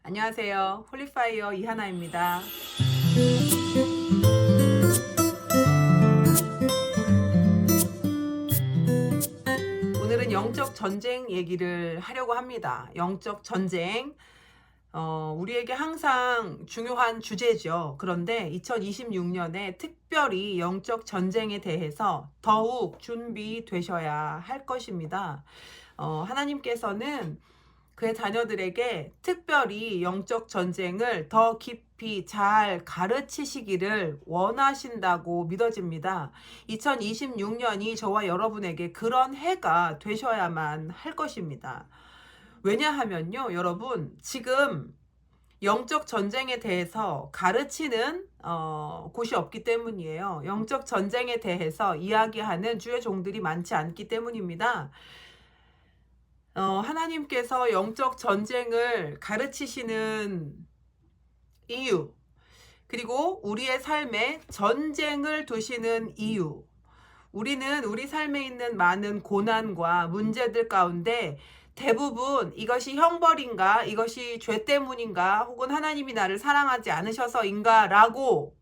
안녕하세요. 홀리파이어 이하나입니다. 오늘은 영적 전쟁 얘기를 하려고 합니다. 영적 전쟁. 우리에게 항상 중요한 주제죠. 그런데 2026년에 특별히 영적 전쟁에 대해서 더욱 준비되셔야 할 것입니다. 하나님께서는 그의 자녀들에게 특별히 영적 전쟁을 더 깊이 잘 가르치시기를 원하신다고 믿어집니다. 2026년이 저와 여러분에게 그런 해가 되셔야만 할 것입니다. 왜냐하면요, 여러분, 지금 영적 전쟁에 대해서 가르치는 곳이 없기 때문이에요. 영적 전쟁에 대해서 이야기하는 주의 종들이 많지 않기 때문입니다. 하나님께서 영적 전쟁을 가르치시는 이유, 그리고 우리의 삶에 전쟁을 두시는 이유, 우리는 우리 삶에 있는 많은 고난과 문제들 가운데 대부분 이것이 형벌인가, 이것이 죄 때문인가, 혹은 하나님이 나를 사랑하지 않으셔서인가 라고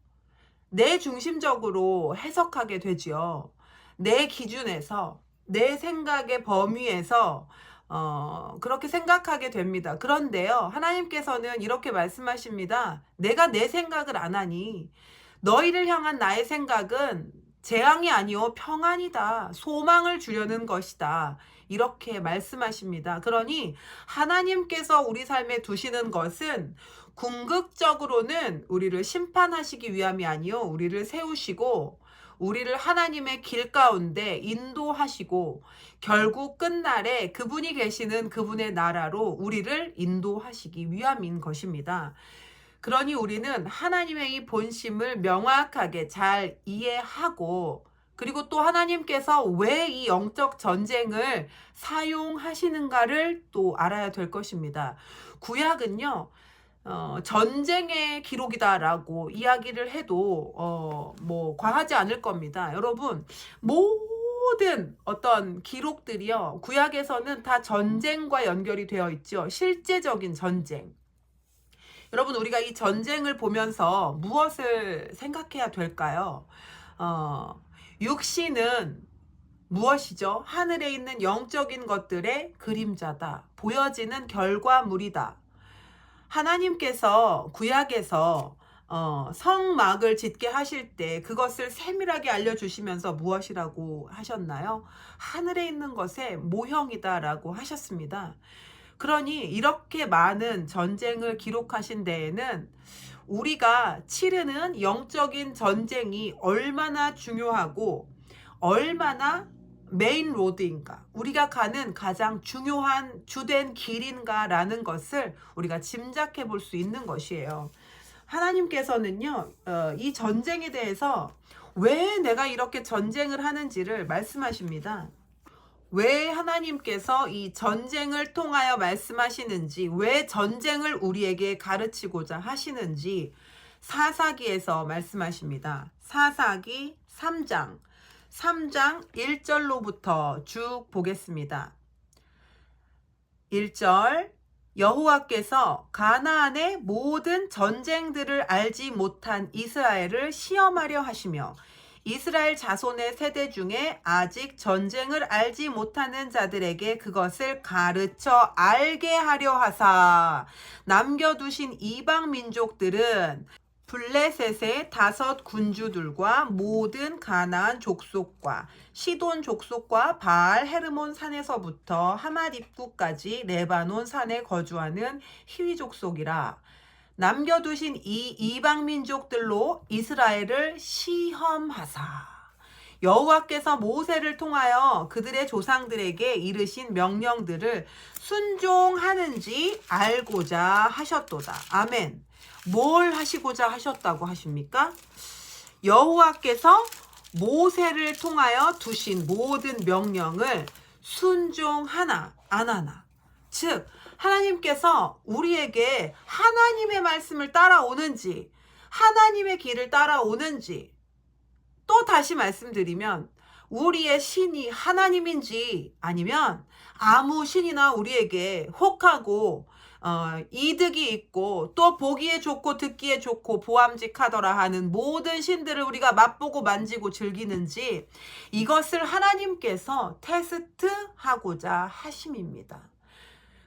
내 중심적으로 해석하게 되지요. 내 기준에서, 내 생각의 범위에서 그렇게 생각하게 됩니다. 그런데요, 하나님께서는 이렇게 말씀하십니다. 내가 내 생각을 안 하니 너희를 향한 나의 생각은 재앙이 아니요 평안이다. 소망을 주려는 것이다. 이렇게 말씀하십니다. 그러니 하나님께서 우리 삶에 두시는 것은 궁극적으로는 우리를 심판하시기 위함이 아니요 우리를 세우시고 우리를 하나님의 길 가운데 인도하시고 결국 끝날에 그분이 계시는 그분의 나라로 우리를 인도하시기 위함인 것입니다. 그러니 우리는 하나님의 이 본심을 명확하게 잘 이해하고, 그리고 또 하나님께서 왜 이 영적 전쟁을 사용하시는가를 또 알아야 될 것입니다. 구약은요, 전쟁의 기록이다라고 이야기를 해도 뭐 과하지 않을 겁니다. 여러분, 모든 어떤 기록들이요, 구약에서는 다 전쟁과 연결이 되어 있죠. 실제적인 전쟁. 여러분, 우리가 이 전쟁을 보면서 무엇을 생각해야 될까요? 육신은 무엇이죠? 하늘에 있는 영적인 것들의 그림자다. 보여지는 결과물이다. 하나님께서 구약에서 성막을 짓게 하실 때 그것을 세밀하게 알려주시면서 무엇이라고 하셨나요? 하늘에 있는 것의 모형이다라고 하셨습니다. 그러니 이렇게 많은 전쟁을 기록하신 데에는 우리가 치르는 영적인 전쟁이 얼마나 중요하고 얼마나 메인 로드인가, 우리가 가는 가장 중요한 주된 길인가라는 것을 우리가 짐작해 볼 수 있는 것이에요. 하나님께서는요, 이 전쟁에 대해서 왜 내가 이렇게 전쟁을 하는지를 말씀하십니다. 왜 하나님께서 이 전쟁을 통하여 말씀하시는지, 왜 전쟁을 우리에게 가르치고자 하시는지 사사기에서 말씀하십니다. 사사기 3장 1절로부터 쭉 보겠습니다. 1절, 여호와께서 가나안의 모든 전쟁들을 알지 못한 이스라엘을 시험하려 하시며 이스라엘 자손의 세대 중에 아직 전쟁을 알지 못하는 자들에게 그것을 가르쳐 알게 하려 하사 남겨두신 이방 민족들은 블레셋의 5 군주들과 모든 가나안 족속과 시돈 족속과 바알 헤르몬 산에서부터 하맛 입구까지 레바논 산에 거주하는 히위 족속이라. 남겨두신 이 이방 민족들로 이스라엘을 시험하사 여호와께서 모세를 통하여 그들의 조상들에게 이르신 명령들을 순종하는지 알고자 하셨도다. 아멘. 뭘 하시고자 하셨다고 하십니까? 여호와께서 모세를 통하여 두신 모든 명령을 순종하나 안 하나, 즉 하나님께서 우리에게 하나님의 말씀을 따라오는지 하나님의 길을 따라오는지, 또 다시 말씀드리면 우리의 신이 하나님인지 아니면 아무 신이나 우리에게 혹하고 이득이 있고 또 보기에 좋고 듣기에 좋고 보암직하더라 하는 모든 신들을 우리가 맛보고 만지고 즐기는지 이것을 하나님께서 테스트하고자 하심입니다.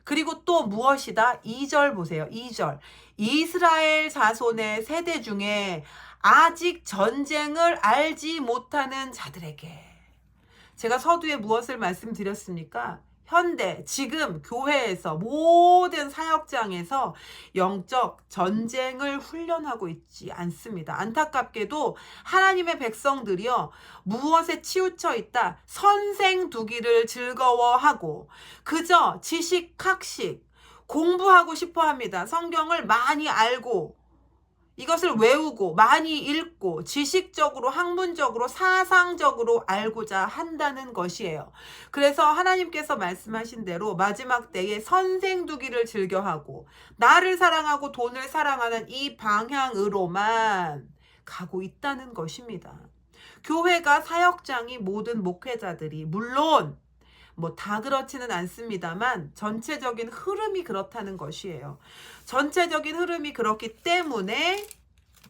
그리고 또 무엇이다? 2절 보세요. 2절. 이스라엘 자손의 세대 중에 아직 전쟁을 알지 못하는 자들에게. 제가 서두에 무엇을 말씀드렸습니까? 현대, 지금 교회에서 모든 사역장에서 영적 전쟁을 훈련하고 있지 않습니다. 안타깝게도 하나님의 백성들이요, 무엇에 치우쳐 있다? 선생두기를 즐거워하고 그저 지식, 학식, 공부하고 싶어 합니다. 성경을 많이 알고 이것을 외우고 많이 읽고 지식적으로 학문적으로 사상적으로 알고자 한다는 것이에요. 그래서 하나님께서 말씀하신 대로 마지막 때에 선생두기를 즐겨하고 나를 사랑하고 돈을 사랑하는 이 방향으로만 가고 있다는 것입니다. 교회가 사역장이 모든 목회자들이 물론 다 그렇지는 않습니다만 전체적인 흐름이 그렇다는 것이에요. 전체적인 흐름이 그렇기 때문에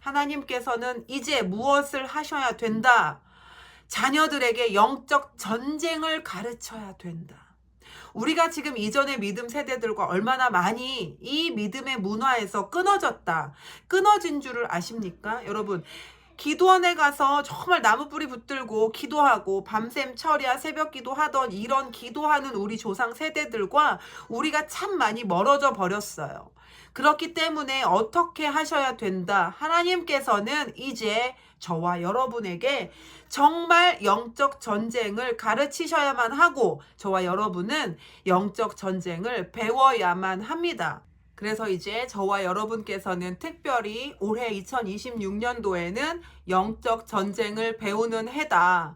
하나님께서는 이제 무엇을 하셔야 된다? 자녀들에게 영적 전쟁을 가르쳐야 된다. 우리가 지금 이전의 믿음 세대들과 얼마나 많이 이 믿음의 문화에서 끊어진 줄을 아십니까? 여러분, 기도원에 가서 정말 나무뿌리 붙들고 기도하고 밤샘 철야 새벽 기도하던 이런 기도하는 우리 조상 세대들과 우리가 참 많이 멀어져 버렸어요. 그렇기 때문에 어떻게 하셔야 된다? 하나님께서는 이제 저와 여러분에게 정말 영적 전쟁을 가르치셔야만 하고 저와 여러분은 영적 전쟁을 배워야만 합니다. 그래서 이제 저와 여러분께서는 특별히 올해 2026년도에는 영적 전쟁을 배우는 해다.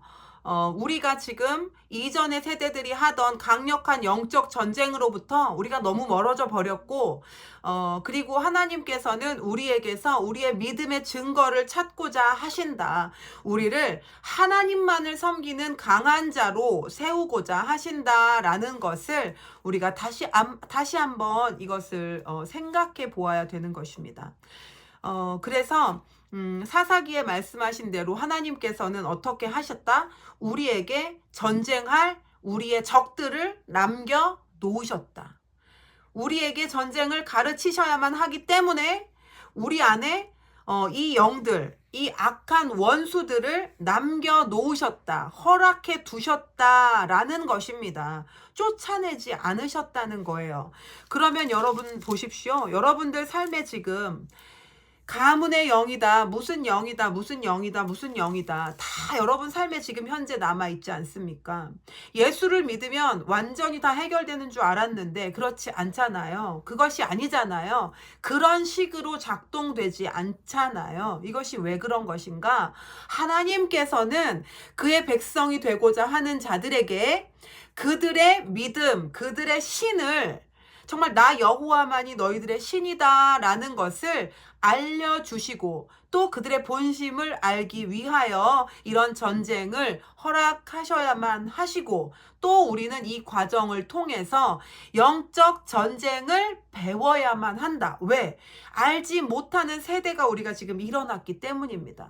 우리가 지금 이전의 세대들이 하던 강력한 영적 전쟁으로부터 우리가 너무 멀어져 버렸고, 그리고 하나님께서는 우리에게서 우리의 믿음의 증거를 찾고자 하신다. 우리를 하나님만을 섬기는 강한 자로 세우고자 하신다라는 것을 우리가 다시 한번 이것을 생각해 보아야 되는 것입니다. 그래서 사사기에 말씀하신 대로 하나님께서는 어떻게 하셨다? 우리에게 전쟁할 우리의 적들을 남겨 놓으셨다. 우리에게 전쟁을 가르치셔야만 하기 때문에 우리 안에 이 영들, 이 악한 원수들을 남겨 놓으셨다. 허락해 두셨다라는 것입니다. 쫓아내지 않으셨다는 거예요. 그러면 여러분 보십시오. 여러분들 삶에 지금 가문의 영이다, 무슨 영이다, 무슨 영이다, 무슨 영이다. 다 여러분 삶에 지금 현재 남아있지 않습니까? 예수를 믿으면 완전히 다 해결되는 줄 알았는데 그렇지 않잖아요. 그것이 아니잖아요. 그런 식으로 작동되지 않잖아요. 이것이 왜 그런 것인가? 하나님께서는 그의 백성이 되고자 하는 자들에게 그들의 믿음, 그들의 신을 정말 나 여호와만이 너희들의 신이다 라는 것을 알려주시고 또 그들의 본심을 알기 위하여 이런 전쟁을 허락하셔야만 하시고 또 우리는 이 과정을 통해서 영적 전쟁을 배워야만 한다. 왜? 알지 못하는 세대가 우리가 지금 일어났기 때문입니다.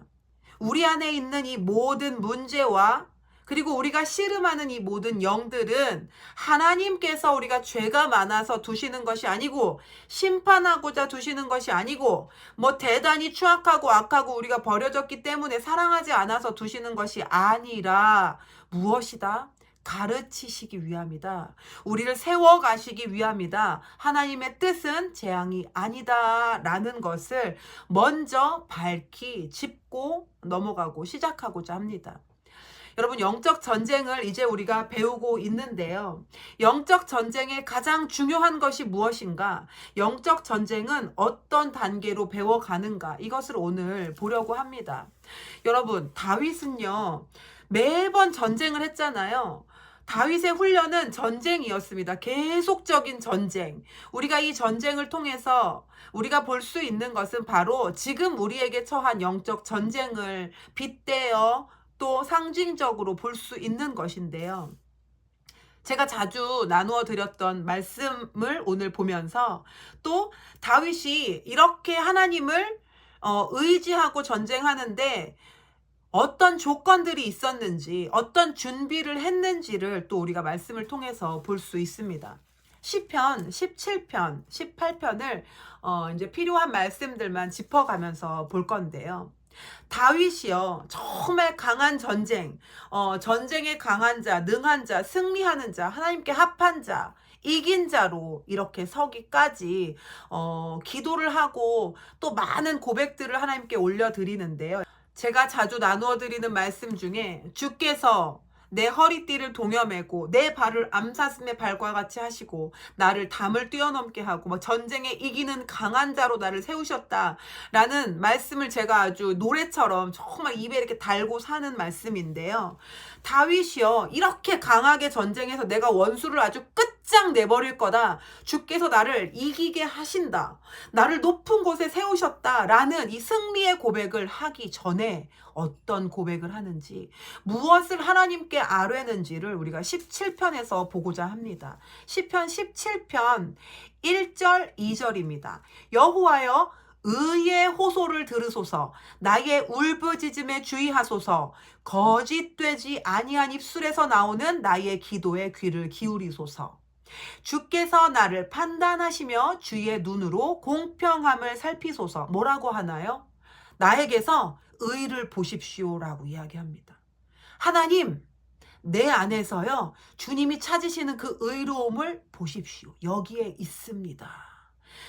우리 안에 있는 이 모든 문제와 그리고 우리가 씨름하는 이 모든 영들은 하나님께서 우리가 죄가 많아서 두시는 것이 아니고 심판하고자 두시는 것이 아니고 대단히 추악하고 악하고 우리가 버려졌기 때문에 사랑하지 않아서 두시는 것이 아니라 무엇이다? 가르치시기 위함이다. 우리를 세워가시기 위함이다. 하나님의 뜻은 재앙이 아니다 라는 것을 먼저 밝히 짚고 넘어가고 시작하고자 합니다. 여러분, 영적 전쟁을 이제 우리가 배우고 있는데요. 영적 전쟁의 가장 중요한 것이 무엇인가? 영적 전쟁은 어떤 단계로 배워가는가? 이것을 오늘 보려고 합니다. 여러분, 다윗은요, 매번 전쟁을 했잖아요. 다윗의 훈련은 전쟁이었습니다. 계속적인 전쟁. 우리가 이 전쟁을 통해서 우리가 볼 수 있는 것은 바로 지금 우리에게 처한 영적 전쟁을 빗대어 또 상징적으로 볼 수 있는 것인데요. 제가 자주 나누어 드렸던 말씀을 오늘 보면서 또 다윗이 이렇게 하나님을 의지하고 전쟁하는데 어떤 조건들이 있었는지, 어떤 준비를 했는지를 또 우리가 말씀을 통해서 볼 수 있습니다. 시편 17편, 18편을 이제 필요한 말씀들만 짚어가면서 볼 건데요. 다윗이요, 정말 강한 전쟁, 전쟁에 강한 자, 능한 자, 승리하는 자, 하나님께 합한 자, 이긴 자로 이렇게 서기까지 기도를 하고 또 많은 고백들을 하나님께 올려드리는데요. 제가 자주 나누어 드리는 말씀 중에 주께서 내 허리띠를 동여매고 내 발을 암사슴의 발과 같이 하시고 나를 담을 뛰어넘게 하고 뭐 전쟁에 이기는 강한 자로 나를 세우셨다라는 말씀을 제가 아주 노래처럼 정말 입에 이렇게 달고 사는 말씀인데요. 다윗이요, 이렇게 강하게 전쟁에서 내가 원수를 아주 끝장 내버릴 거다, 주께서 나를 이기게 하신다, 나를 높은 곳에 세우셨다라는 이 승리의 고백을 하기 전에 어떤 고백을 하는지, 무엇을 하나님께 아뢰는지를 우리가 17편에서 보고자 합니다. 시편 17편 1절 2절입니다. 여호와여, 의의 호소를 들으소서, 나의 울부짖음에 주의하소서, 거짓되지 아니한 입술에서 나오는 나의 기도에 귀를 기울이소서. 주께서 나를 판단하시며 주의 눈으로 공평함을 살피소서. 뭐라고 하나요? 나에게서 의를 보십시오라고 이야기합니다. 하나님, 내 안에서요, 주님이 찾으시는 그 의로움을 보십시오. 여기에 있습니다.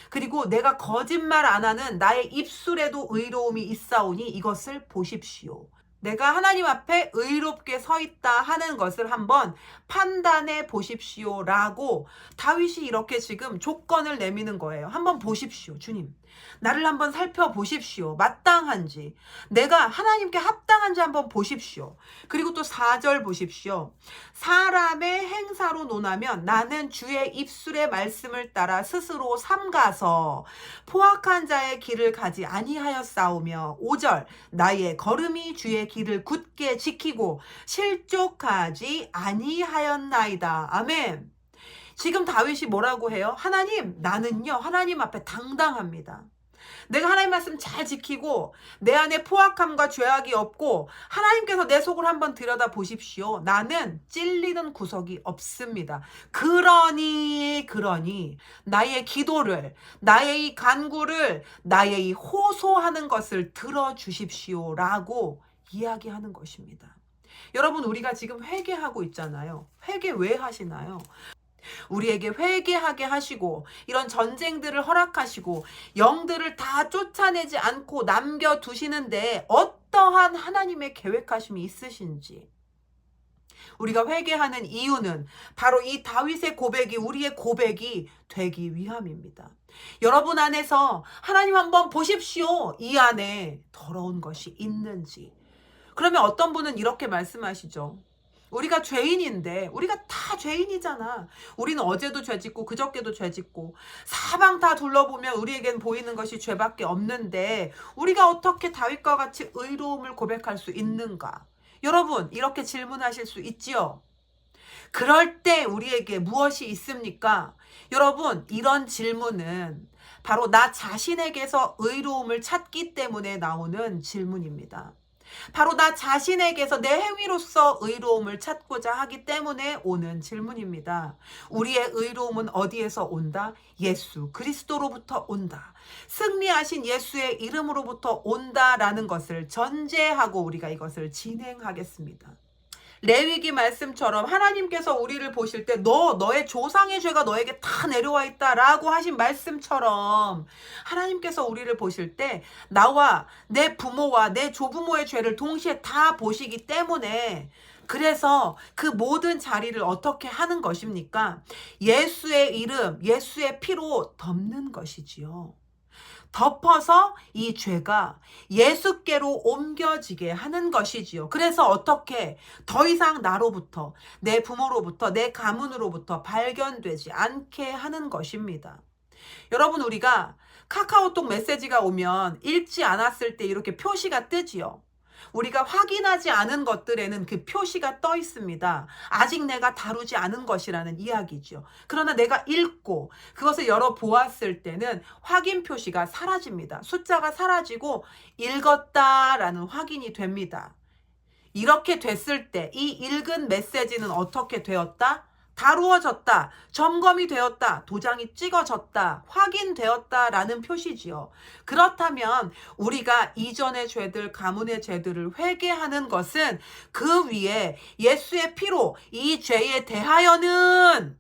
그리고 내가 거짓말 안 하는 나의 입술에도 의로움이 있사오니 이것을 보십시오. 내가 하나님 앞에 의롭게 서 있다 하는 것을 한번 판단해 보십시오라고 다윗이 이렇게 지금 조건을 내미는 거예요. 한번 보십시오, 주님. 나를 한번 살펴보십시오. 마땅한지, 내가 하나님께 합당한지 한번 보십시오. 그리고 또 4절 보십시오. 사람의 행사로 논하면 나는 주의 입술의 말씀을 따라 스스로 삼가서 포악한 자의 길을 가지 아니하였사오며, 5절 나의 걸음이 주의 길을 굳게 지키고 실족하지 아니하였나이다. 아멘. 지금 다윗이 뭐라고 해요? 하나님, 나는요, 하나님 앞에 당당합니다. 내가 하나님 말씀 잘 지키고 내 안에 포악함과 죄악이 없고 하나님께서 내 속을 한번 들여다 보십시오. 나는 찔리는 구석이 없습니다. 그러니 나의 기도를, 나의 이 간구를, 나의 이 호소하는 것을 들어주십시오라고 이야기하는 것입니다. 여러분, 우리가 지금 회개하고 있잖아요. 회개 왜 하시나요? 우리에게 회개하게 하시고 이런 전쟁들을 허락하시고 영들을 다 쫓아내지 않고 남겨두시는데 어떠한 하나님의 계획하심이 있으신지, 우리가 회개하는 이유는 바로 이 다윗의 고백이 우리의 고백이 되기 위함입니다. 여러분 안에서 하나님 한번 보십시오. 이 안에 더러운 것이 있는지. 그러면 어떤 분은 이렇게 말씀하시죠. 우리가 죄인인데, 우리가 다 죄인이잖아. 우리는 어제도 죄짓고 그저께도 죄짓고 사방 다 둘러보면 우리에겐 보이는 것이 죄밖에 없는데 우리가 어떻게 다윗과 같이 의로움을 고백할 수 있는가? 여러분, 이렇게 질문하실 수 있지요. 그럴 때 우리에게 무엇이 있습니까? 여러분, 이런 질문은 바로 나 자신에게서 의로움을 찾기 때문에 나오는 질문입니다. 바로 나 자신에게서 내 행위로서 의로움을 찾고자 하기 때문에 오는 질문입니다. 우리의 의로움은 어디에서 온다? 예수 그리스도로부터 온다. 승리하신 예수의 이름으로부터 온다라는 것을 전제하고 우리가 이것을 진행하겠습니다. 레위기 말씀처럼 하나님께서 우리를 보실 때 너의 조상의 죄가 너에게 다 내려와 있다라고 하신 말씀처럼 하나님께서 우리를 보실 때 나와 내 부모와 내 조부모의 죄를 동시에 다 보시기 때문에, 그래서 그 모든 자리를 어떻게 하는 것입니까? 예수의 이름, 예수의 피로 덮는 것이지요. 덮어서 이 죄가 예수께로 옮겨지게 하는 것이지요. 그래서 어떻게 더 이상 나로부터, 내 부모로부터, 내 가문으로부터 발견되지 않게 하는 것입니다. 여러분, 우리가 카카오톡 메시지가 오면 읽지 않았을 때 이렇게 표시가 뜨지요. 우리가 확인하지 않은 것들에는 그 표시가 떠 있습니다. 아직 내가 다루지 않은 것이라는 이야기죠. 그러나 내가 읽고 그것을 열어보았을 때는 확인 표시가 사라집니다. 숫자가 사라지고 읽었다라는 확인이 됩니다. 이렇게 됐을 때 이 읽은 메시지는 어떻게 되었다? 다루어졌다, 점검이 되었다, 도장이 찍어졌다, 확인되었다라는 표시지요. 그렇다면 우리가 이전의 죄들, 가문의 죄들을 회개하는 것은 그 위에 예수의 피로 이 죄에 대하여는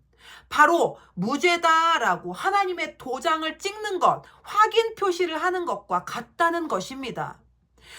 바로 무죄다라고 하나님의 도장을 찍는 것, 확인 표시를 하는 것과 같다는 것입니다.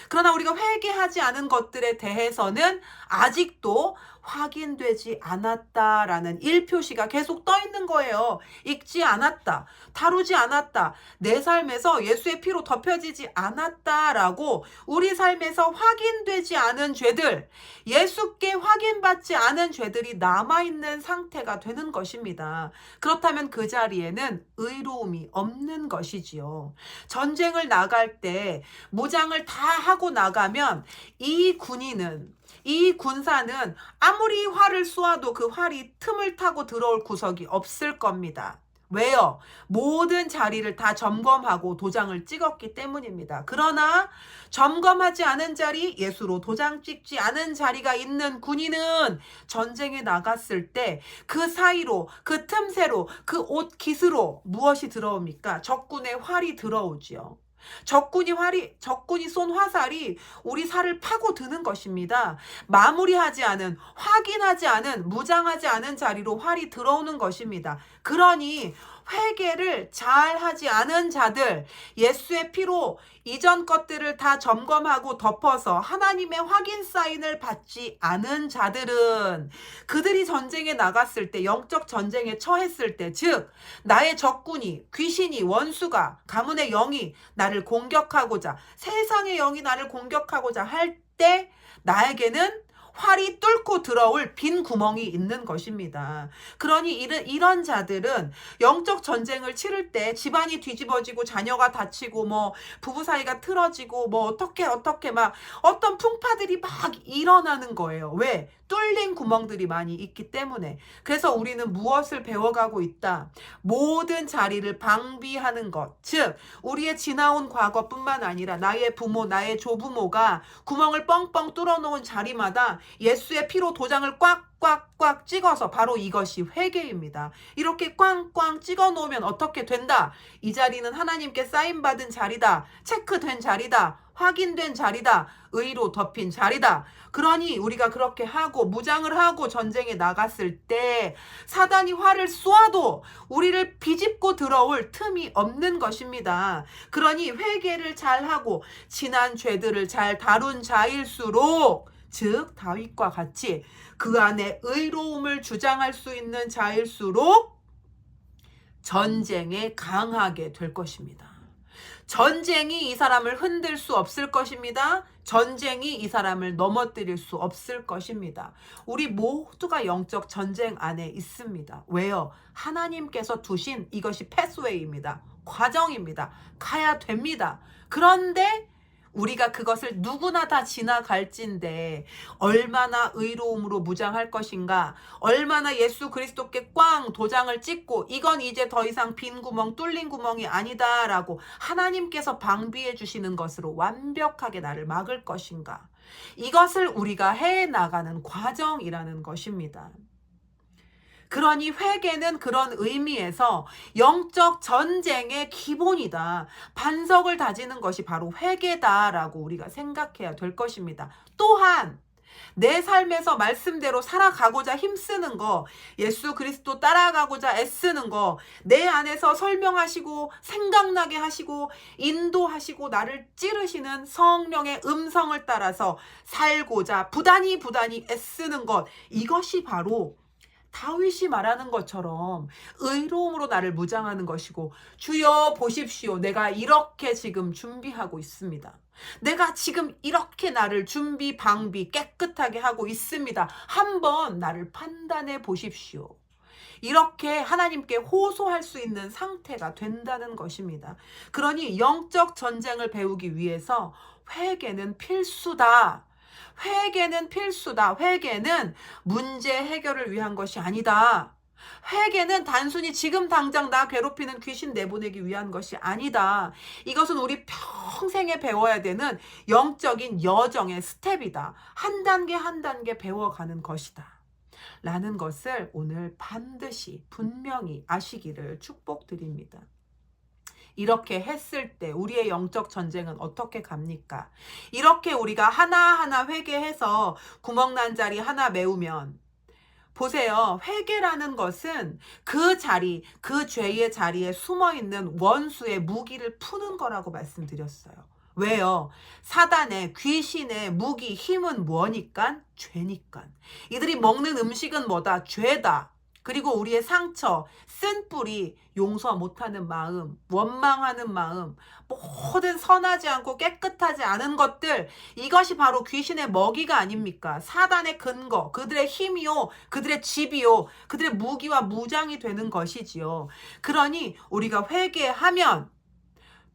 그러나 우리가 회개하지 않은 것들에 대해서는 아직도 확인되지 않았다라는 일표시가 계속 떠 있는 거예요. 읽지 않았다, 다루지 않았다, 내 삶에서 예수의 피로 덮여지지 않았다라고 우리 삶에서 확인되지 않은 죄들, 예수께 확인받지 않은 죄들이 남아있는 상태가 되는 것입니다. 그렇다면 그 자리에는 의로움이 없는 것이지요. 전쟁을 나갈 때 무장을 다 하고 나가면 이 군인은, 이 군사는 아무리 활을 쏘아도 그 활이 틈을 타고 들어올 구석이 없을 겁니다. 왜요? 모든 자리를 다 점검하고 도장을 찍었기 때문입니다. 그러나 점검하지 않은 자리, 예수로 도장 찍지 않은 자리가 있는 군인은 전쟁에 나갔을 때 그 사이로, 그 틈새로, 그 옷 깃으로 무엇이 들어옵니까? 적군의 활이 들어오지요. 적군이 쏜 화살이 우리 살을 파고드는 것입니다. 마무리하지 않은, 확인하지 않은, 무장하지 않은 자리로 활이 들어오는 것입니다. 그러니 회개를 잘 하지 않은 자들, 예수의 피로 이전 것들을 다 점검하고 덮어서 하나님의 확인 사인을 받지 않은 자들은 그들이 전쟁에 나갔을 때, 영적 전쟁에 처했을 때, 즉 나의 적군이, 귀신이, 원수가, 가문의 영이 나를 공격하고자, 세상의 영이 나를 공격하고자 할 때 나에게는 활이 뚫고 들어올 빈 구멍이 있는 것입니다. 그러니 이런 자들은 영적 전쟁을 치를 때 집안이 뒤집어지고 자녀가 다치고 뭐 부부 사이가 틀어지고 뭐 어떻게 막 어떤 풍파들이 막 일어나는 거예요. 왜? 뚫린 구멍들이 많이 있기 때문에. 그래서 우리는 무엇을 배워가고 있다? 모든 자리를 방비하는 것. 즉 우리의 지나온 과거뿐만 아니라 나의 부모, 나의 조부모가 구멍을 뻥뻥 뚫어놓은 자리마다 예수의 피로 도장을 꽉꽉꽉 찍어서, 바로 이것이 회개입니다. 이렇게 꽝꽝 찍어 놓으면 어떻게 된다? 이 자리는 하나님께 사인받은 자리다, 체크된 자리다, 확인된 자리다, 의로 덮인 자리다. 그러니 우리가 그렇게 하고 무장을 하고 전쟁에 나갔을 때 사단이 활을 쏘아도 우리를 비집고 들어올 틈이 없는 것입니다. 그러니 회개를 잘하고 지난 죄들을 잘 다룬 자일수록, 즉 다윗과 같이 그 안에 의로움을 주장할 수 있는 자일수록 전쟁에 강하게 될 것입니다. 전쟁이 이 사람을 흔들 수 없을 것입니다. 전쟁이 이 사람을 넘어뜨릴 수 없을 것입니다. 우리 모두가 영적 전쟁 안에 있습니다. 왜요? 하나님께서 두신 이것이 패스웨이입니다. 과정입니다. 가야 됩니다. 그런데 우리가 그것을 누구나 다 지나갈진데 얼마나 의로움으로 무장할 것인가, 얼마나 예수 그리스도께 꽝 도장을 찍고 이건 이제 더 이상 빈 구멍, 뚫린 구멍이 아니다 라고 하나님께서 방비해 주시는 것으로 완벽하게 나를 막을 것인가, 이것을 우리가 해나가는 과정이라는 것입니다. 그러니 회개는 그런 의미에서 영적 전쟁의 기본이다. 반석을 다지는 것이 바로 회개다라고 우리가 생각해야 될 것입니다. 또한 내 삶에서 말씀대로 살아가고자 힘쓰는 거, 예수 그리스도 따라가고자 애쓰는 거, 내 안에서 설명하시고 생각나게 하시고 인도하시고 나를 찌르시는 성령의 음성을 따라서 살고자 부단히 애쓰는 것, 이것이 바로 다윗이 말하는 것처럼 의로움으로 나를 무장하는 것이고, 주여 보십시오, 내가 이렇게 지금 준비하고 있습니다. 내가 지금 이렇게 나를 준비 방비 깨끗하게 하고 있습니다. 한번 나를 판단해 보십시오. 이렇게 하나님께 호소할 수 있는 상태가 된다는 것입니다. 그러니 영적 전쟁을 배우기 위해서 회개는 필수다. 회개는 필수다. 회개는 문제 해결을 위한 것이 아니다. 회개는 단순히 지금 당장 나 괴롭히는 귀신 내보내기 위한 것이 아니다. 이것은 우리 평생에 배워야 되는 영적인 여정의 스텝이다. 한 단계 한 단계 배워가는 것이다. 라는 것을 오늘 반드시 분명히 아시기를 축복드립니다. 이렇게 했을 때 우리의 영적 전쟁은 어떻게 갑니까? 이렇게 우리가 하나하나 회개해서 구멍난 자리 하나 메우면 보세요. 회개라는 것은 그 자리, 그 죄의 자리에 숨어있는 원수의 무기를 푸는 거라고 말씀드렸어요. 왜요? 사단의 귀신의 무기 힘은 뭐니까? 죄니까. 이들이 먹는 음식은 뭐다? 죄다. 그리고 우리의 상처, 쓴 뿌리, 용서 못하는 마음, 원망하는 마음, 모든 선하지 않고 깨끗하지 않은 것들, 이것이 바로 귀신의 먹이가 아닙니까? 사단의 근거, 그들의 힘이요, 그들의 집이요, 그들의 무기와 무장이 되는 것이지요. 그러니 우리가 회개하면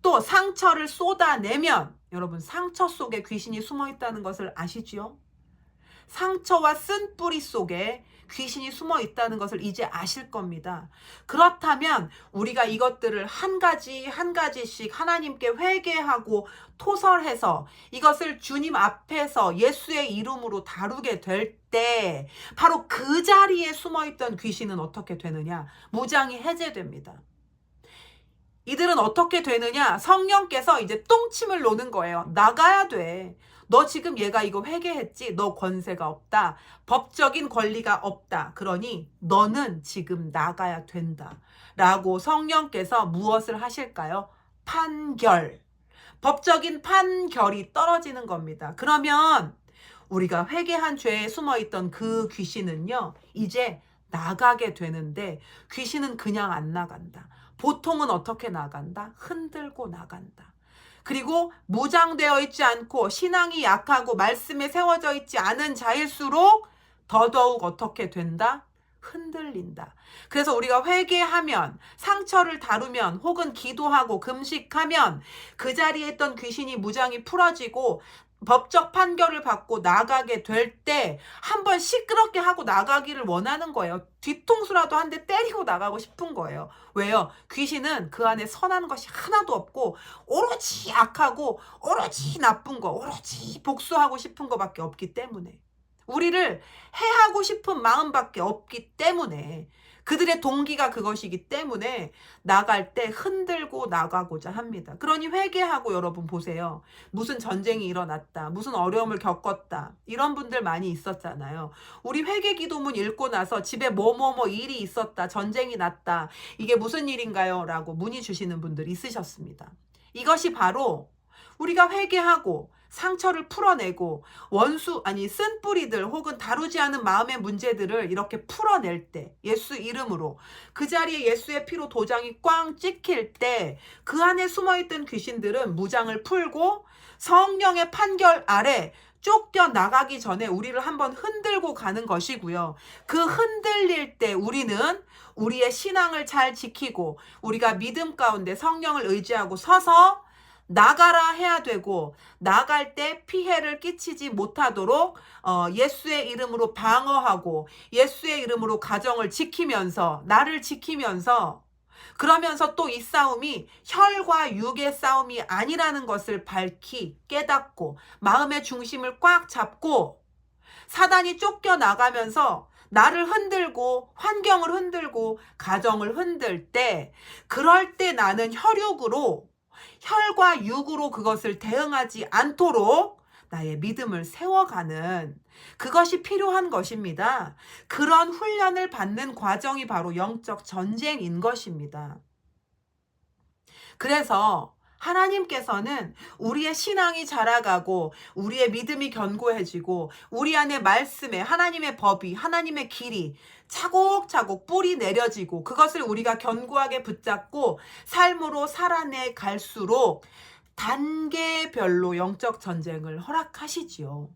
또 상처를 쏟아내면, 여러분 상처 속에 귀신이 숨어 있다는 것을 아시지요? 상처와 쓴 뿌리 속에 귀신이 숨어 있다는 것을 이제 아실 겁니다. 그렇다면 우리가 이것들을 한 가지 한 가지씩 하나님께 회개하고 토설해서 이것을 주님 앞에서 예수의 이름으로 다루게 될 때 바로 그 자리에 숨어 있던 귀신은 어떻게 되느냐? 무장이 해제됩니다. 이들은 어떻게 되느냐? 성령께서 이제 똥침을 놓는 거예요. 나가야 돼. 너 지금 얘가 이거 회개했지? 너 권세가 없다. 법적인 권리가 없다. 그러니 너는 지금 나가야 된다. 라고 성령께서 무엇을 하실까요? 판결. 법적인 판결이 떨어지는 겁니다. 그러면 우리가 회개한 죄에 숨어있던 그 귀신은요, 이제 나가게 되는데 귀신은 그냥 안 나간다. 보통은 어떻게 나간다? 흔들고 나간다. 그리고 무장되어 있지 않고 신앙이 약하고 말씀에 세워져 있지 않은 자일수록 더더욱 어떻게 된다? 흔들린다. 그래서 우리가 회개하면, 상처를 다루면, 혹은 기도하고 금식하면 그 자리에 있던 귀신이 무장이 풀어지고 법적 판결을 받고 나가게 될 때 한번 시끄럽게 하고 나가기를 원하는 거예요. 뒤통수라도 한 대 때리고 나가고 싶은 거예요. 왜요? 귀신은 그 안에 선한 것이 하나도 없고 오로지 악하고 오로지 나쁜 거, 오로지 복수하고 싶은 거밖에 없기 때문에, 우리를 해하고 싶은 마음밖에 없기 때문에, 그들의 동기가 그것이기 때문에 나갈 때 흔들고 나가고자 합니다. 그러니 회개하고 여러분 보세요. 무슨 전쟁이 일어났다. 무슨 어려움을 겪었다. 이런 분들 많이 있었잖아요. 우리 회개 기도문 읽고 나서 집에 뭐뭐뭐 일이 있었다. 전쟁이 났다. 이게 무슨 일인가요? 라고 문의 주시는 분들 있으셨습니다. 이것이 바로 우리가 회개하고 상처를 풀어내고 쓴 뿌리들 혹은 다루지 않은 마음의 문제들을 이렇게 풀어낼 때, 예수 이름으로 그 자리에 예수의 피로 도장이 꽝 찍힐 때 그 안에 숨어있던 귀신들은 무장을 풀고 성령의 판결 아래 쫓겨나가기 전에 우리를 한번 흔들고 가는 것이고요. 그 흔들릴 때 우리는 우리의 신앙을 잘 지키고 우리가 믿음 가운데 성령을 의지하고 서서 나가라 해야 되고, 나갈 때 피해를 끼치지 못하도록 예수의 이름으로 방어하고 예수의 이름으로 가정을 지키면서, 나를 지키면서, 그러면서 또 이 싸움이 혈과 육의 싸움이 아니라는 것을 밝히 깨닫고 마음의 중심을 꽉 잡고 사단이 쫓겨나가면서 나를 흔들고 환경을 흔들고 가정을 흔들 때, 그럴 때 나는 혈과 육으로 그것을 대응하지 않도록 나의 믿음을 세워가는, 그것이 필요한 것입니다. 그런 훈련을 받는 과정이 바로 영적 전쟁인 것입니다. 그래서 하나님께서는 우리의 신앙이 자라가고 우리의 믿음이 견고해지고 우리 안에 말씀에 하나님의 법이, 하나님의 길이 차곡차곡 뿌리 내려지고 그것을 우리가 견고하게 붙잡고 삶으로 살아내 갈수록 단계별로 영적 전쟁을 허락하시지요.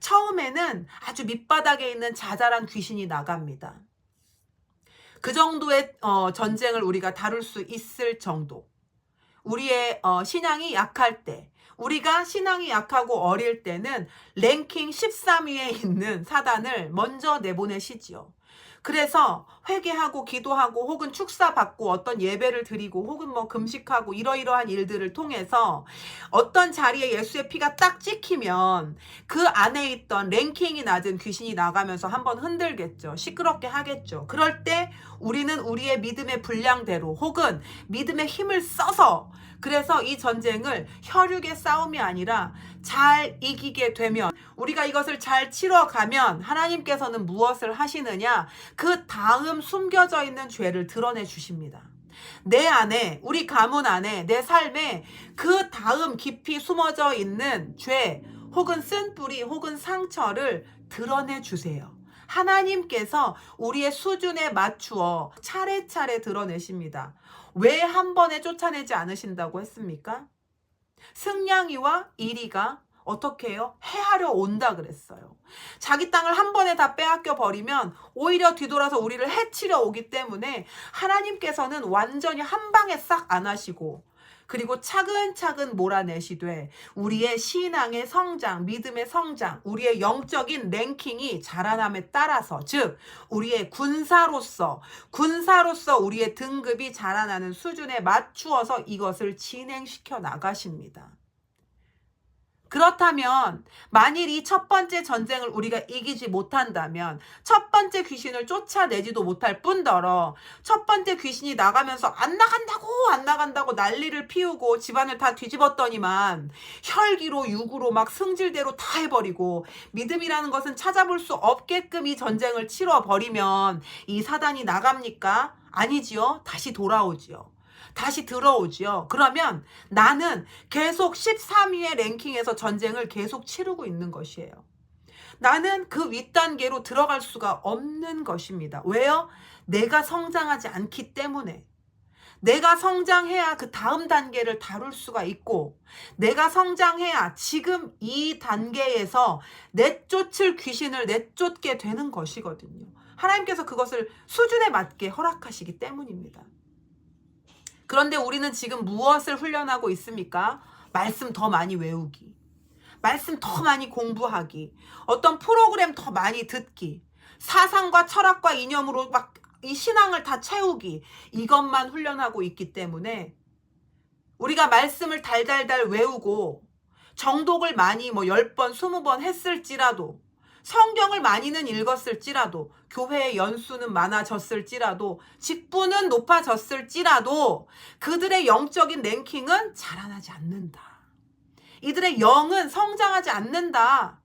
처음에는 아주 밑바닥에 있는 자잘한 귀신이 나갑니다. 그 정도의 전쟁을 우리가 다룰 수 있을 정도. 우리의 신앙이 약할 때, 우리가 신앙이 약하고 어릴 때는 랭킹 13위에 있는 사단을 먼저 내보내시지요. 그래서 회개하고 기도하고 혹은 축사받고 어떤 예배를 드리고 혹은 뭐 금식하고 이러이러한 일들을 통해서 어떤 자리에 예수의 피가 딱 찍히면 그 안에 있던 랭킹이 낮은 귀신이 나가면서 한번 흔들겠죠. 시끄럽게 하겠죠. 그럴 때 우리는 우리의 믿음의 분량대로 혹은 믿음의 힘을 써서, 그래서 이 전쟁을 혈육의 싸움이 아니라 잘 이기게 되면, 우리가 이것을 잘 치러가면 하나님께서는 무엇을 하시느냐? 그 다음 숨겨져 있는 죄를 드러내 주십니다. 내 안에, 우리 가문 안에, 내 삶에 그 다음 깊이 숨어져 있는 죄 혹은 쓴뿌리 혹은 상처를 드러내 주세요. 하나님께서 우리의 수준에 맞추어 차례차례 드러내십니다. 왜 한 번에 쫓아내지 않으신다고 했습니까? 승냥이와 이리가 어떻게 해요? 해하려 온다 그랬어요. 자기 땅을 한 번에 다 빼앗겨 버리면 오히려 뒤돌아서 우리를 해치려 오기 때문에 하나님께서는 완전히 한 방에 싹 안 하시고, 그리고 차근차근 몰아내시되 우리의 신앙의 성장, 믿음의 성장, 우리의 영적인 랭킹이 자라남에 따라서, 즉 우리의 군사로서 우리의 등급이 자라나는 수준에 맞추어서 이것을 진행시켜 나가십니다. 그렇다면 만일 이 첫 번째 전쟁을 우리가 이기지 못한다면 첫 번째 귀신을 쫓아내지도 못할 뿐더러 첫 번째 귀신이 나가면서 안 나간다고 난리를 피우고 집안을 다 뒤집었더니만 혈기로 육으로 막 승질대로 다 해버리고 믿음이라는 것은 찾아볼 수 없게끔 이 전쟁을 치러버리면 이 사단이 나갑니까? 아니지요. 다시 돌아오지요. 다시 들어오지요. 그러면 나는 계속 13위의 랭킹에서 전쟁을 계속 치르고 있는 것이에요. 나는 그 윗단계로 들어갈 수가 없는 것입니다. 왜요? 내가 성장하지 않기 때문에. 내가 성장해야 그 다음 단계를 다룰 수가 있고, 내가 성장해야 지금 이 단계에서 내쫓을 귀신을 내쫓게 되는 것이거든요. 하나님께서 그것을 수준에 맞게 허락하시기 때문입니다. 그런데 우리는 지금 무엇을 훈련하고 있습니까? 말씀 더 많이 외우기, 말씀 더 많이 공부하기, 어떤 프로그램 더 많이 듣기, 사상과 철학과 이념으로 막 이 신앙을 다 채우기, 이것만 훈련하고 있기 때문에 우리가 말씀을 달달달 외우고 정독을 많이 10번, 20번 했을지라도, 성경을 많이는 읽었을지라도, 교회의 연수는 많아졌을지라도, 직분은 높아졌을지라도 그들의 영적인 랭킹은 자라나지 않는다. 이들의 영은 성장하지 않는다.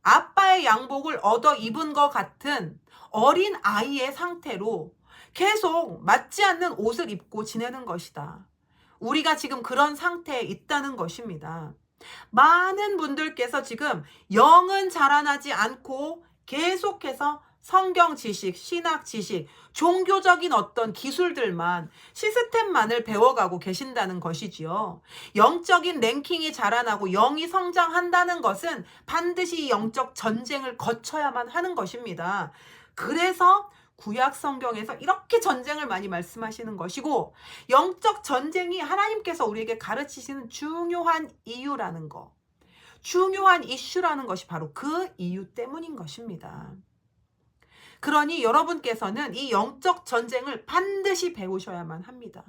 아빠의 양복을 얻어 입은 것 같은 어린 아이의 상태로 계속 맞지 않는 옷을 입고 지내는 것이다. 우리가 지금 그런 상태에 있다는 것입니다. 많은 분들께서 지금 영은 자라나지 않고 계속해서 성경 지식, 신학 지식, 종교적인 어떤 기술들만, 시스템만을 배워가고 계신다는 것이지요. 영적인 랭킹이 자라나고 영이 성장한다는 것은 반드시 영적 전쟁을 거쳐야만 하는 것입니다. 그래서 구약 성경에서 이렇게 전쟁을 많이 말씀하시는 것이고, 영적 전쟁이 하나님께서 우리에게 가르치시는 중요한 이유라는 거, 중요한 이슈라는 것이 바로 그 이유 때문인 것입니다. 그러니 여러분께서는 이 영적 전쟁을 반드시 배우셔야만 합니다.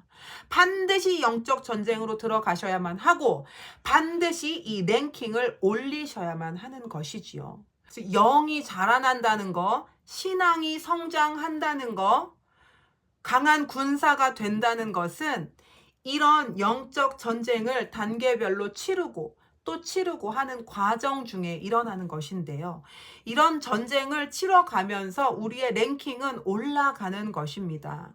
반드시 영적 전쟁으로 들어가셔야만 하고, 반드시 이 랭킹을 올리셔야만 하는 것이지요. 그래서 영이 자라난다는 거, 신앙이 성장한다는 거, 강한 군사가 된다는 것은 이런 영적 전쟁을 단계별로 치르고 또 치르고 하는 과정 중에 일어나는 것인데요. 이런 전쟁을 치러가면서 우리의 랭킹은 올라가는 것입니다.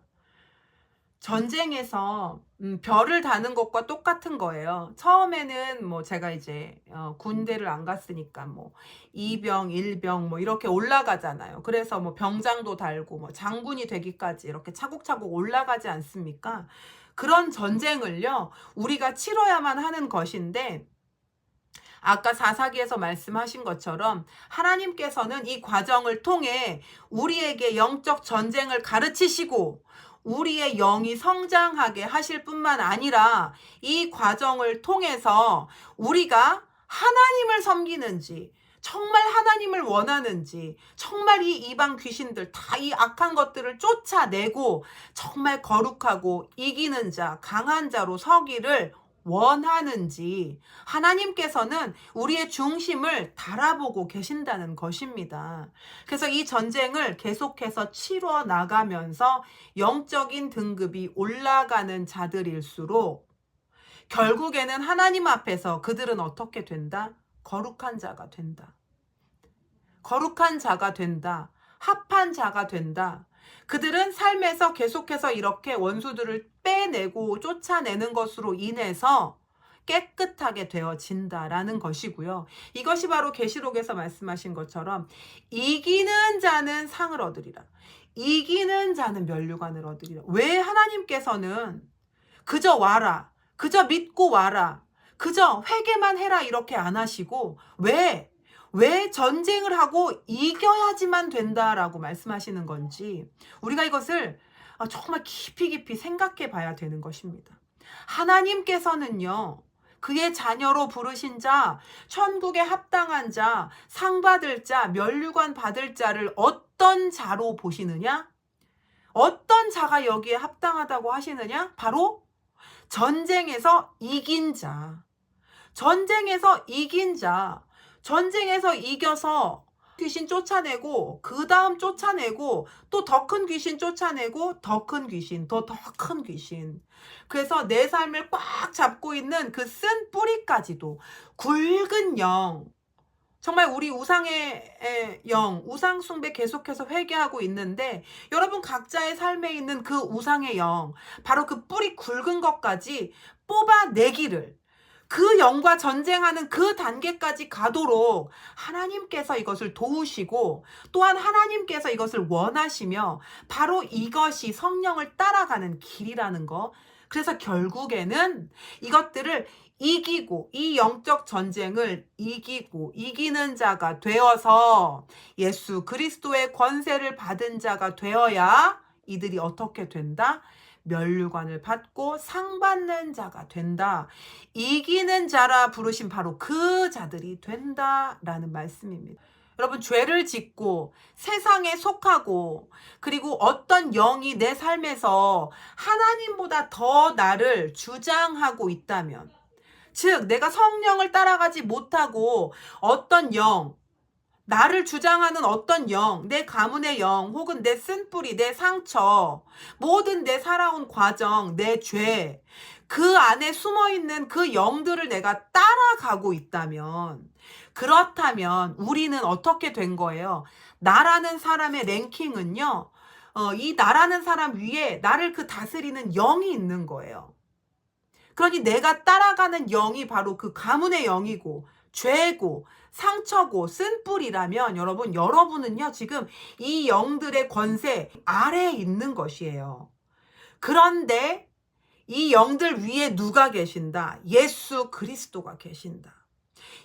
전쟁에서 별을 다는 것과 똑같은 거예요. 처음에는 뭐 제가 이제 군대를 안 갔으니까 뭐 2병, 1병 뭐 이렇게 올라가잖아요. 그래서 뭐 병장도 달고 뭐 장군이 되기까지 이렇게 차곡차곡 올라가지 않습니까? 그런 전쟁을요, 우리가 치러야만 하는 것인데, 아까 사사기에서 말씀하신 것처럼 하나님께서는 이 과정을 통해 우리에게 영적 전쟁을 가르치시고 우리의 영이 성장하게 하실 뿐만 아니라 이 과정을 통해서 우리가 하나님을 섬기는지, 정말 하나님을 원하는지, 정말 이 이방 귀신들 다 이 악한 것들을 쫓아내고 정말 거룩하고 이기는 자, 강한 자로 서기를 원하는지 하나님께서는 우리의 중심을 달아보고 계신다는 것입니다. 그래서 이 전쟁을 계속해서 치러 나가면서 영적인 등급이 올라가는 자들일수록 결국에는 하나님 앞에서 그들은 어떻게 된다? 거룩한 자가 된다. 거룩한 자가 된다. 합한 자가 된다. 그들은 삶에서 계속해서 이렇게 원수들을 빼내고 쫓아내는 것으로 인해서 깨끗하게 되어진다라는 것이고요. 이것이 바로 계시록에서 말씀하신 것처럼 이기는 자는 상을 얻으리라. 이기는 자는 멸류관을 얻으리라. 왜 하나님께서는 그저 와라, 그저 믿고 와라, 그저 회개만 해라 이렇게 안 하시고 왜 전쟁을 하고 이겨야지만 된다라고 말씀하시는 건지 우리가 이것을 정말 깊이 생각해 봐야 되는 것입니다. 하나님께서는요, 그의 자녀로 부르신 자, 천국에 합당한 자, 상 받을 자, 멸류관 받을 자를 어떤 자로 보시느냐? 어떤 자가 여기에 합당하다고 하시느냐? 바로 전쟁에서 이긴 자. 전쟁에서 이긴 자. 전쟁에서 이겨서 귀신 쫓아내고 그 다음 쫓아내고 또 더 큰 귀신 쫓아내고 더 큰 귀신 더 큰 귀신. 그래서 내 삶을 꽉 잡고 있는 그 쓴 뿌리까지도 굵은 영, 정말 우리 우상의 영, 우상 숭배 계속해서 회개하고 있는데 여러분 각자의 삶에 있는 그 우상의 영, 바로 그 뿌리 굵은 것까지 뽑아내기를, 그 영과 전쟁하는 그 단계까지 가도록 하나님께서 이것을 도우시고 또한 하나님께서 이것을 원하시며 바로 이것이 성령을 따라가는 길이라는 거. 그래서 결국에는 이것들을 이기고 이 영적 전쟁을 이기고 이기는 자가 되어서 예수 그리스도의 권세를 받은 자가 되어야 이들이 어떻게 된다? 멸류관을 받고 상 받는 자가 된다. 이기는 자라 부르신 바로 그 자들이 된다라는 말씀입니다. 여러분, 죄를 짓고 세상에 속하고 그리고 어떤 영이 내 삶에서 하나님보다 더 나를 주장하고 있다면, 즉 내가 성령을 따라가지 못하고 어떤 영, 나를 주장하는 어떤 영, 내 가문의 영, 혹은 내 쓴뿌리, 내 상처, 모든 내 살아온 과정, 내 죄, 그 안에 숨어있는 그 영들을 내가 따라가고 있다면, 그렇다면 우리는 어떻게 된 거예요? 나라는 사람의 랭킹은요, 이 나라는 사람 위에 나를 그 다스리는 영이 있는 거예요. 그러니 내가 따라가는 영이 바로 그 가문의 영이고 죄고 상처고 쓴뿌리라면 여러분은요 지금 이 영들의 권세 아래에 있는 것이에요. 그런데 이 영들 위에 누가 계신다? 예수 그리스도가 계신다.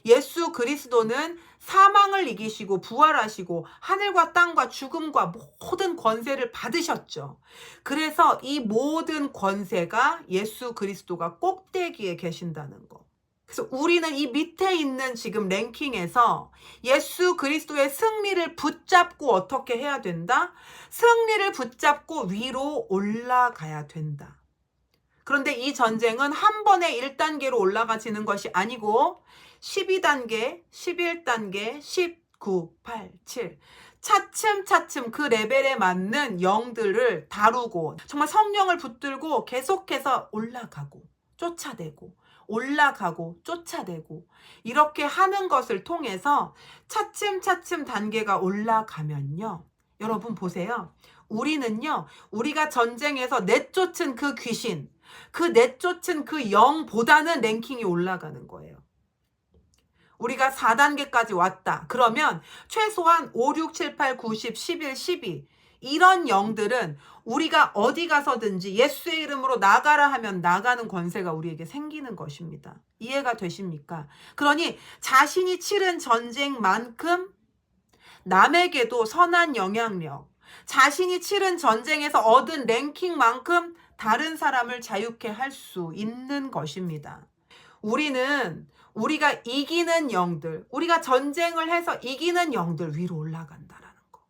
예수 그리스도는 사망을 이기시고 부활하시고 하늘과 땅과 죽음과 모든 권세를 받으셨죠. 그래서 이 모든 권세가 예수 그리스도가 꼭대기에 계신다는 거. 그래서 우리는 이 밑에 있는 지금 랭킹에서 예수 그리스도의 승리를 붙잡고 어떻게 해야 된다? 승리를 붙잡고 위로 올라가야 된다. 그런데 이 전쟁은 한 번에 1단계로 올라가지는 것이 아니고 12단계, 11단계, 19, 8, 7 차츰차츰 그 레벨에 맞는 영들을 다루고 정말 성령을 붙들고 계속해서 올라가고 쫓아내고 올라가고 쫓아내고 이렇게 하는 것을 통해서 차츰차츰 단계가 올라가면요. 여러분 보세요. 우리는요. 우리가 전쟁에서 내쫓은 그 귀신, 그 내쫓은 그 영보다는 랭킹이 올라가는 거예요. 우리가 4단계까지 왔다. 그러면 최소한 5, 6, 7, 8, 9, 10, 11, 12 이런 영들은 우리가 어디 가서든지 예수의 이름으로 나가라 하면 나가는 권세가 우리에게 생기는 것입니다. 이해가 되십니까? 그러니 자신이 치른 전쟁만큼 남에게도 선한 영향력, 자신이 치른 전쟁에서 얻은 랭킹만큼 다른 사람을 자유케 할 수 있는 것입니다. 우리가 이기는 영들, 우리가 전쟁을 해서 이기는 영들 위로 올라간다라는 거.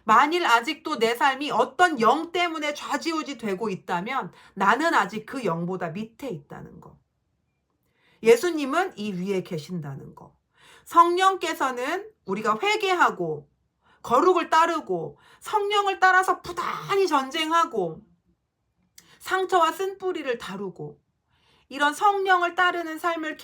만일 아직도 내 삶이 어떤 영 때문에 좌지우지 되고 있다면 나는 아직 그 영보다 밑에 있다는 거. 예수님은 이 위에 계신다는 거. 성령께서는 우리가 회개하고 거룩을 따르고 성령을 따라서 부단히 전쟁하고 상처와 쓴뿌리를 다루고 이런 성령을 따르는 삶을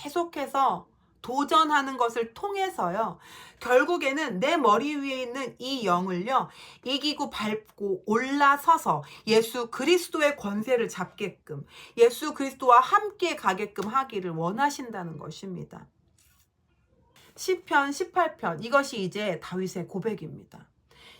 계속해서 도전하는 것을 통해서요. 결국에는 내 머리 위에 있는 이 영을요. 이기고 밟고 올라서서 예수 그리스도의 권세를 잡게끔 예수 그리스도와 함께 가게끔 하기를 원하신다는 것입니다. 시편 18편 이것이 이제 다윗의 고백입니다.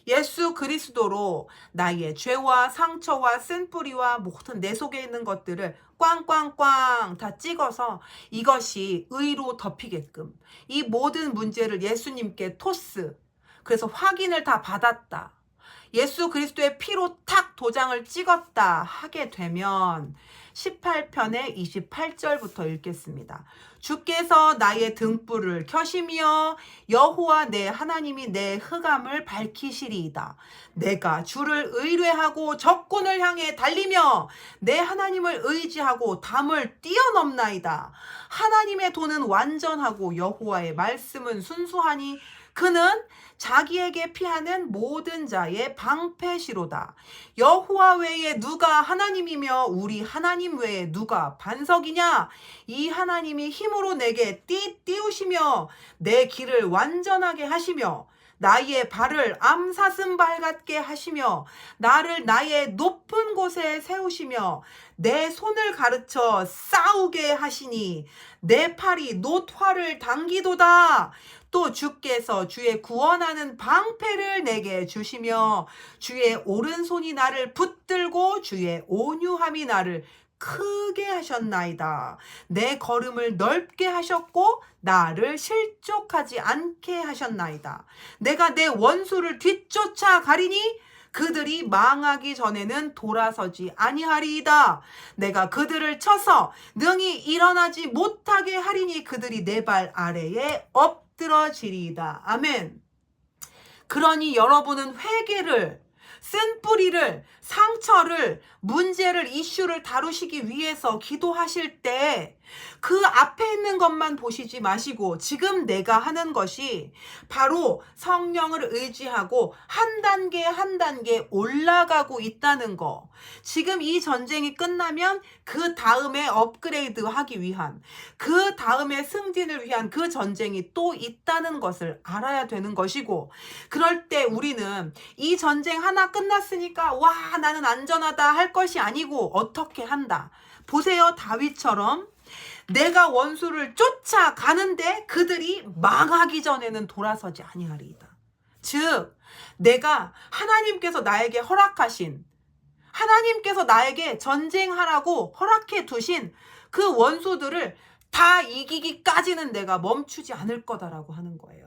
예수 그리스도로 나의 죄와 상처와 쓴뿌리와 모든 내 속에 있는 것들을 꽝꽝꽝 다 찍어서 이것이 의로 덮이게끔 이 모든 문제를 예수님께 토스 그래서 확인을 다 받았다. 예수 그리스도의 피로 탁 도장을 찍었다 하게 되면 18편의 28절부터 읽겠습니다. 주께서 나의 등불을 켜시며 여호와 내 하나님이 내 흑암을 밝히시리이다. 내가 주를 의뢰하고 적군을 향해 달리며 내 하나님을 의지하고 담을 뛰어넘나이다. 하나님의 도는 완전하고 여호와의 말씀은 순수하니 그는 자기에게 피하는 모든 자의 방패시로다. 여호와 외에 누가 하나님이며 우리 하나님 외에 누가 반석이냐? 이 하나님이 힘으로 내게 띄우시며 내 길을 완전하게 하시며 나의 발을 암사슴발 같게 하시며 나를 나의 높은 곳에 세우시며 내 손을 가르쳐 싸우게 하시니 내 팔이 놋화를 당기도다. 또 주께서 주의 구원하는 방패를 내게 주시며 주의 오른손이 나를 붙들고 주의 온유함이 나를 크게 하셨나이다. 내 걸음을 넓게 하셨고 나를 실족하지 않게 하셨나이다. 내가 내 원수를 뒤쫓아 가리니 그들이 망하기 전에는 돌아서지 아니하리이다. 내가 그들을 쳐서 능히 일어나지 못하게 하리니 그들이 내 발 아래에 엎드러지리이다. 아멘. 그러니 여러분은 회개를 쓴뿌리를 상처를 문제를 이슈를 다루시기 위해서 기도하실 때 그 앞에 있는 것만 보시지 마시고 지금 내가 하는 것이 바로 성령을 의지하고 한 단계 한 단계 올라가고 있다는 거. 지금 이 전쟁이 끝나면 그 다음에 업그레이드 하기 위한 그 다음에 승진을 위한 그 전쟁이 또 있다는 것을 알아야 되는 것이고 그럴 때 우리는 이 전쟁 하나 끝났으니까 와 나는 안전하다 할 것이 아니고 어떻게 한다. 보세요. 다윗처럼 내가 원수를 쫓아가는데 그들이 망하기 전에는 돌아서지 아니하리이다. 즉 내가 하나님께서 나에게 허락하신 하나님께서 나에게 전쟁하라고 허락해 두신 그 원수들을 다 이기기까지는 내가 멈추지 않을 거다라고 하는 거예요.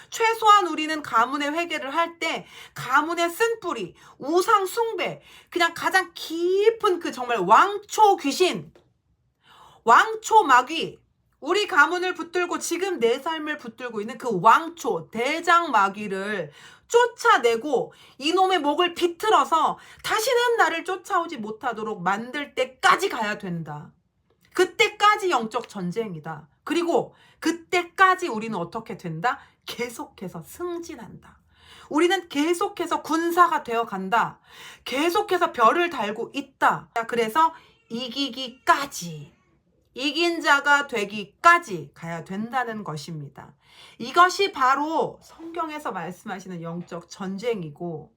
최소한 우리는 가문의 회개를 할 때 가문의 쓴뿌리, 우상 숭배, 그냥 가장 깊은 그 정말 왕초 귀신, 왕초 마귀, 우리 가문을 붙들고 지금 내 삶을 붙들고 있는 그 왕초, 대장 마귀를 쫓아내고 이놈의 목을 비틀어서 다시는 나를 쫓아오지 못하도록 만들 때까지 가야 된다. 그때까지 영적 전쟁이다. 그리고 그때까지 우리는 어떻게 된다? 계속해서 승진한다. 우리는 계속해서 군사가 되어 간다. 계속해서 별을 달고 있다. 그래서 이기기까지, 이긴 자가 되기까지 가야 된다는 것입니다. 이것이 바로 성경에서 말씀하시는 영적 전쟁이고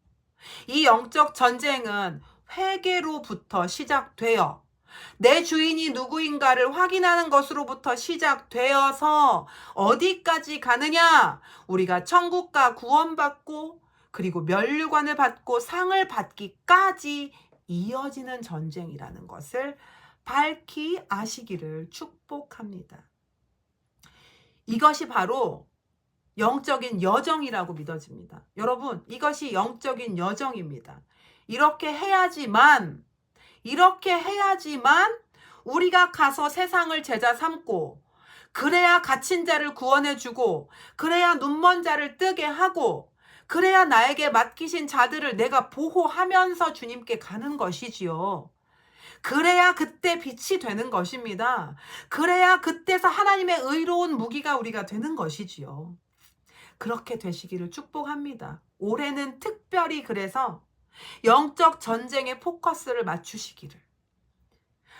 이 영적 전쟁은 회개로부터 시작되어 내 주인이 누구인가를 확인하는 것으로부터 시작되어서 어디까지 가느냐? 우리가 천국과 구원받고 그리고 면류관을 받고 상을 받기까지 이어지는 전쟁이라는 것을 밝히 아시기를 축복합니다. 이것이 바로 영적인 여정이라고 믿어집니다. 여러분, 이것이 영적인 여정입니다. 이렇게 해야지만 우리가 가서 세상을 제자 삼고, 그래야 갇힌 자를 구원해주고, 그래야 눈먼 자를 뜨게 하고, 그래야 나에게 맡기신 자들을 내가 보호하면서 주님께 가는 것이지요. 그래야 그때 빛이 되는 것입니다. 그래야 그때서 하나님의 의로운 무기가 우리가 되는 것이지요. 그렇게 되시기를 축복합니다. 올해는 특별히 그래서 영적 전쟁에 포커스를 맞추시기를.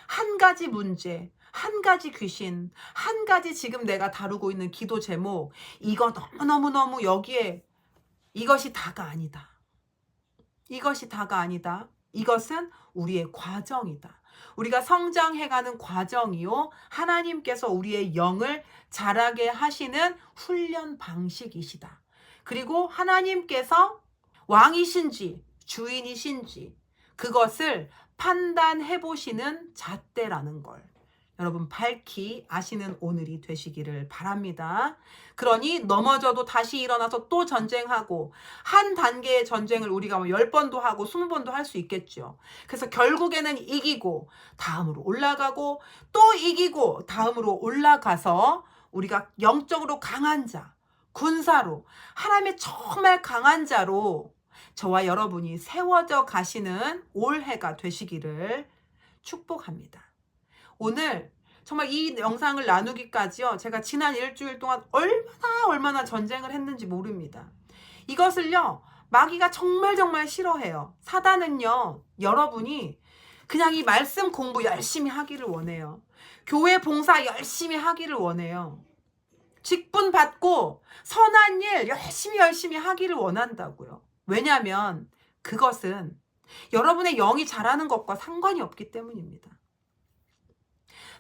한 가지 문제, 한 가지 귀신, 한 가지 지금 내가 다루고 있는 기도 제목, 이거 너무너무너무 여기에 이것이 다가 아니다. 이것이 다가 아니다. 이것은 우리의 과정이다. 우리가 성장해가는 과정이요. 하나님께서 우리의 영을 자라게 하시는 훈련 방식이시다. 그리고 하나님께서 왕이신지 주인이신지 그것을 판단해 보시는 잣대라는 걸 여러분 밝히 아시는 오늘이 되시기를 바랍니다. 그러니 넘어져도 다시 일어나서 또 전쟁하고 한 단계의 전쟁을 우리가 10번도 하고 20번도 할 수 있겠죠. 그래서 결국에는 이기고 다음으로 올라가고 또 이기고 다음으로 올라가서 우리가 영적으로 강한 자, 군사로 하나님의 정말 강한 자로 저와 여러분이 세워져 가시는 올해가 되시기를 축복합니다. 오늘 정말 이 영상을 나누기까지요. 제가 지난 일주일 동안 얼마나 전쟁을 했는지 모릅니다. 이것을요. 마귀가 정말 싫어해요. 사단은요. 여러분이 그냥 이 말씀 공부 열심히 하기를 원해요. 교회 봉사 열심히 하기를 원해요. 직분 받고 선한 일 열심히 하기를 원한다고요. 왜냐하면 그것은 여러분의 영이 자라는 것과 상관이 없기 때문입니다.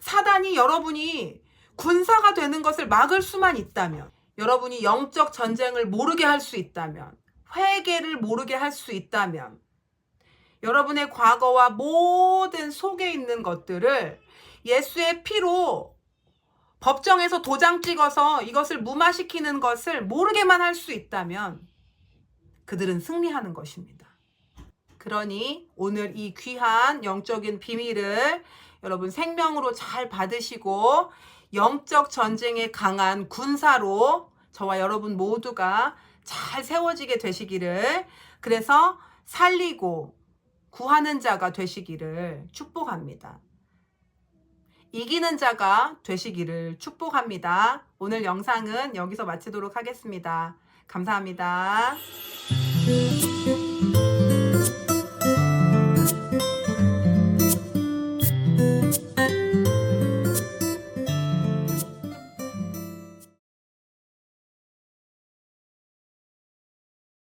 사단이 여러분이 군사가 되는 것을 막을 수만 있다면, 여러분이 영적 전쟁을 모르게 할 수 있다면, 회개를 모르게 할 수 있다면, 여러분의 과거와 모든 속에 있는 것들을 예수의 피로 법정에서 도장 찍어서 이것을 무마시키는 것을 모르게만 할 수 있다면 그들은 승리하는 것입니다. 그러니 오늘 이 귀한 영적인 비밀을 여러분 생명으로 잘 받으시고 영적 전쟁에 강한 군사로 저와 여러분 모두가 잘 세워지게 되시기를, 그래서 살리고 구하는 자가 되시기를 축복합니다. 이기는 자가 되시기를 축복합니다. 오늘 영상은 여기서 마치도록 하겠습니다. 감사합니다.